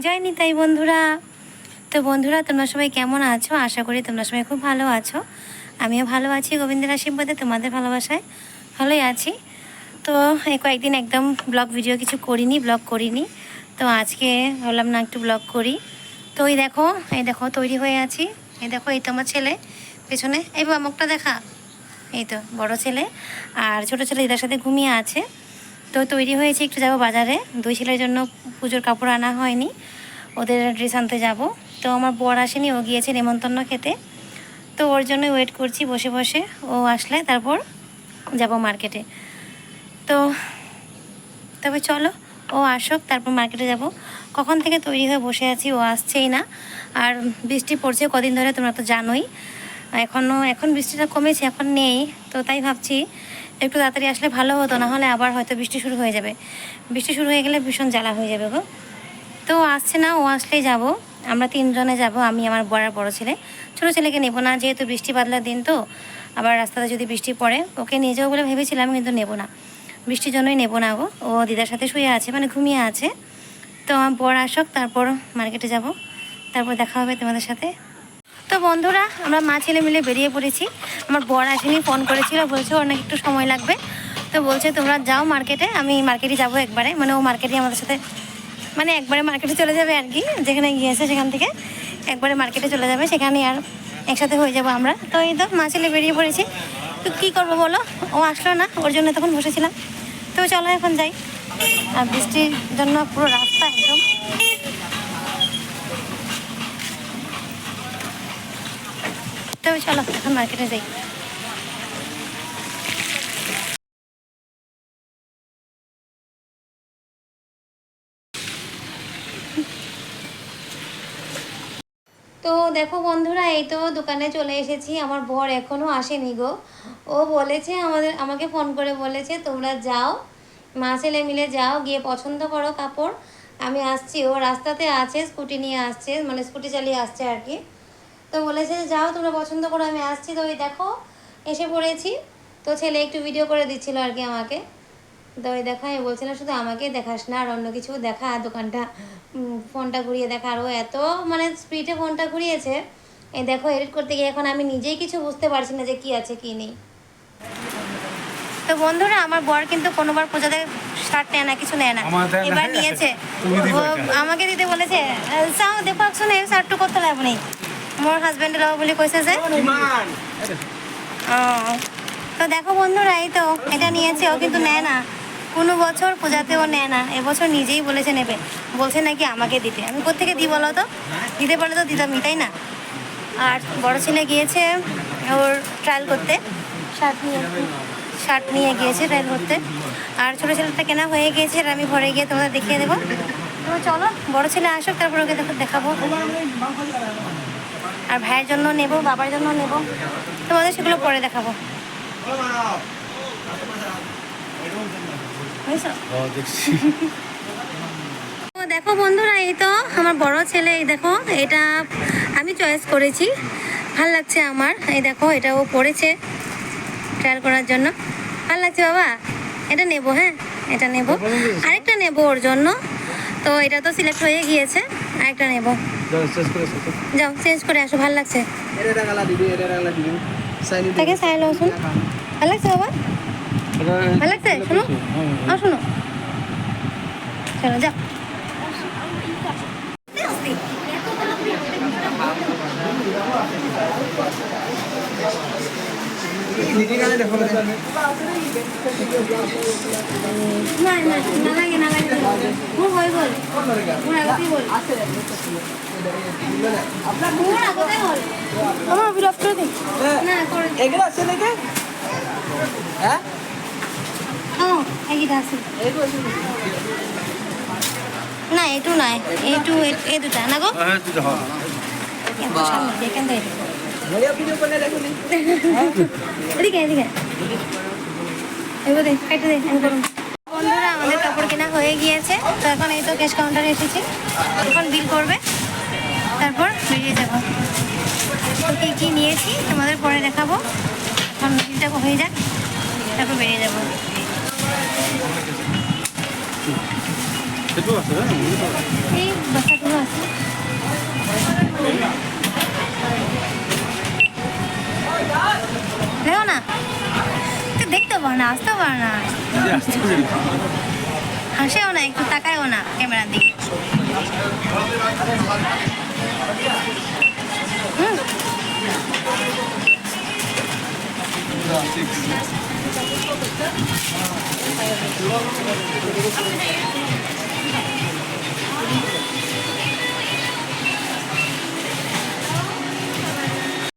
জয় নিতাই বন্ধুরা। তো বন্ধুরা, তোমরা সবাই কেমন আছো? আশা করি তোমরা সবাই খুব ভালো আছো। আমিও ভালো আছি, গোবিন্দের আশীর্বাদে, তোমাদের ভালোবাসায় ভালোই আছি। তো এই কয়েকদিন একদম ব্লগ ভিডিও কিছু ব্লগ করিনি। তো আজকে ভাবলাম না একটু ব্লগ করি। তো এই দেখো তৈরি হয়ে আছি। এই দেখো, এই তো আমার ছেলে পেছনে, এই মুখটা দেখা, এই তো বড় ছেলে আর ছোট ছেলে এদের সাথে ঘুমিয়ে আছে। তো তৈরি হয়েছে, একটু যাবো বাজারে। দুই ছেলের জন্য পুজোর কাপড় আনা হয়নি, ওদের ড্রেস আনতে যাব। তো আমার বর আসেনি, ও গিয়েছে নেমন্তন্ন খেতে। তো ওর জন্য ওয়েট করছি বসে বসে, ও আসলে তারপর যাব মার্কেটে। তো তবে চলো ও আসুক, তারপর মার্কেটে যাব। কখন থেকে তৈরি হয়ে বসে আছি, ও আসছেই না। আর বৃষ্টি পড়ছে কদিন ধরে, তোমরা তো জানোই। এখন বৃষ্টিটা কমেছে, এখন নেই। তো তাই ভাবছি একটু তাড়াতাড়ি আসলে ভালো হতো, না হলে আবার হয়তো বৃষ্টি শুরু হয়ে যাবে। বৃষ্টি শুরু হয়ে গেলে ভীষণ জ্বালা হয়ে যাবে গো। তো আসছে না, ও আসলেই যাব। আমরা তিনজনে যাব, আমি, আমার বড় ছেলে। ছোটো ছেলেকে নেবো না, যেহেতু বৃষ্টি বাদলার দিন। তো আবার রাস্তাতে যদি বৃষ্টি পড়ে, ওকে নিয়ে যাবো বলে ভেবেছিলাম, কিন্তু নেবো না, বৃষ্টির জন্যই নেবো না গো। ও দিদার সাথে শুয়ে আছে, মানে ঘুমিয়ে আছে। তো আমার বর আসুক, তারপর মার্কেটে যাব, তারপর দেখা হবে তোমাদের সাথে। তো বন্ধুরা, আমরা মা ছেলে মিলে বেরিয়ে পড়েছি। আমার বর আসেনি, ফোন করেছিল, বলছে ওর নাকি একটু সময় লাগবে। তো বলছে তোমরা যাও মার্কেটে, আমি মার্কেটে যাবো একবারে, মানে ও মার্কেটে আমাদের সাথে, মানে একবারে মার্কেটে চলে যাবে আর কি। যেখানে গিয়েছে সেখান থেকে একবারে মার্কেটে চলে যাবে, সেখানে আর একসাথে হয়ে যাব আমরা। তো এই তো মা ছেলে বেরিয়ে পড়েছি। তো কী করবো বলো, ও আসলো না, ওর জন্য তখন বসেছিলাম। তো চলো এখন যাই। আর বৃষ্টির জন্য পুরো রাস্তা একদম, তো চলো এখন মার্কেটে যাই। তো দেখো বন্ধুরা, এই তো দোকানে চলে এসেছি। আমার বর এখনও আসেনি গো। ও বলেছে আমাকে ফোন করে বলেছে তোমরা যাও, মা ছেলে মিলে যাও, গিয়ে পছন্দ করো কাপড়, আমি আসছি। ও রাস্তাতে আছে, স্কুটি নিয়ে আসছে, মানে স্কুটি চালিয়ে আসছে আর কি। তো বলেছে যাও তোমরা পছন্দ করো, আমি আসছি। তো ওই দেখো এসে পড়েছি। তো ছেলে একটু ভিডিও করে দিচ্ছিল আর কি আমাকে। তো ওই দেখা, আমি বলছিলাম শুধু আমাকে দেখাস না, আর অন্য কিছু দেখা, দোকানটা ফোনটা ঘুরিয়ে দেখা। আর ও এত মানে স্পিডে ফোনটা ঘুরিয়েছে, এই দেখো এডিট করতে গিয়ে এখন আমি নিজেই কিছু বুঝতে পারছি না যে কি আছে কি নেই। তো বন্ধুরা, আমার বর কিন্তু কোনোবার পূজাতে শার্ট নেয় না, কিছু নেয় না, এবার নিয়েছে। ও আমাকে দিতে বলেছে, চাও দেখো শুনে শার্টটু করতে লাভ নেই, মোর হাজব্যান্ডের লাভ বলে কইছে যে। তো দেখো বন্ধুরা, এই তো এটা নিয়েছে। ও কিন্তু নেয় না, কোনো বছর পূজাতেও নেয় না, এবছর নিজেই বলেছে নেবে, বলছে নাকি আমাকে দিতে। আমি কোত্থেকে দিই বলো তো, দিতে পারলে তো দিতামই, তাই না? আর বড় ছেলে গিয়েছে ওর ট্রায়াল করতে, শার্ট নিয়ে গিয়েছে ট্রায়াল করতে। আর ছোটো ছেলেটা কেনা হয়ে গিয়েছে, আর আমি ঘরে গিয়ে তোমাদের দেখিয়ে দেবো। তো চলো বড় ছেলে আসুক, তারপর ওকে দেখাবো। আর ভাইয়ের জন্য নেব, বাবার জন্য নেব, তোমাদের সেগুলো পরে দেখাবো। দেখো বন্ধুরা, এই তো আমার বড় ছেলে, এই দেখো এটা আমি চয়েস করেছি, ভাল লাগছে আমার। এই দেখো এটা ও পড়েছে ট্রায়াল করার জন্য, ভাল লাগছে বাবা, এটা নেব। হ্যাঁ এটা নেব, আরেকটা নেব ওর জন্য। তো এটা তো সিলেক্ট হয়ে গিয়েছে, আরেকটা নেব। যাও চেঞ্জ করে আসো, ভাল লাগছে। তাকে সাইল শুন, ভাল লাগছে বাবা, ভাল লাগছে। শোনো শোনো, চলো যাও। নালাগে মোৰ হৈ গ'ল, মোৰ আগতেই হ'ল, মোৰ আগতে হ'ল। আমার বিরক্ত করে দিই না, করে এগুলো আছে নাকি? হ্যাঁ এইটা আছে না, এইটো নাই, এইটো এই দুটা না গো। এদিকে এদিকে এবার দে, কেটে দে, আমি করুন। বন্ধুরা, আমাদের কাপড় কেনা হয়ে গিয়েছে। তো এখন এই তো ক্যাশ কাউন্টারে এসেছি, এখন বিল করবে, তারপর বেরিয়ে যাব। তো কী কী নিয়েছি তোমাদের পরে দেখাবো, এখন বিলটা হয়ে যাক, তারপর বেরিয়ে যাব। এই বাচ্চাগুলো দেখতে পাও না, আসতেও পারো না, হাসেও না, একটু তাকায়ও না ক্যামেরার দিকে।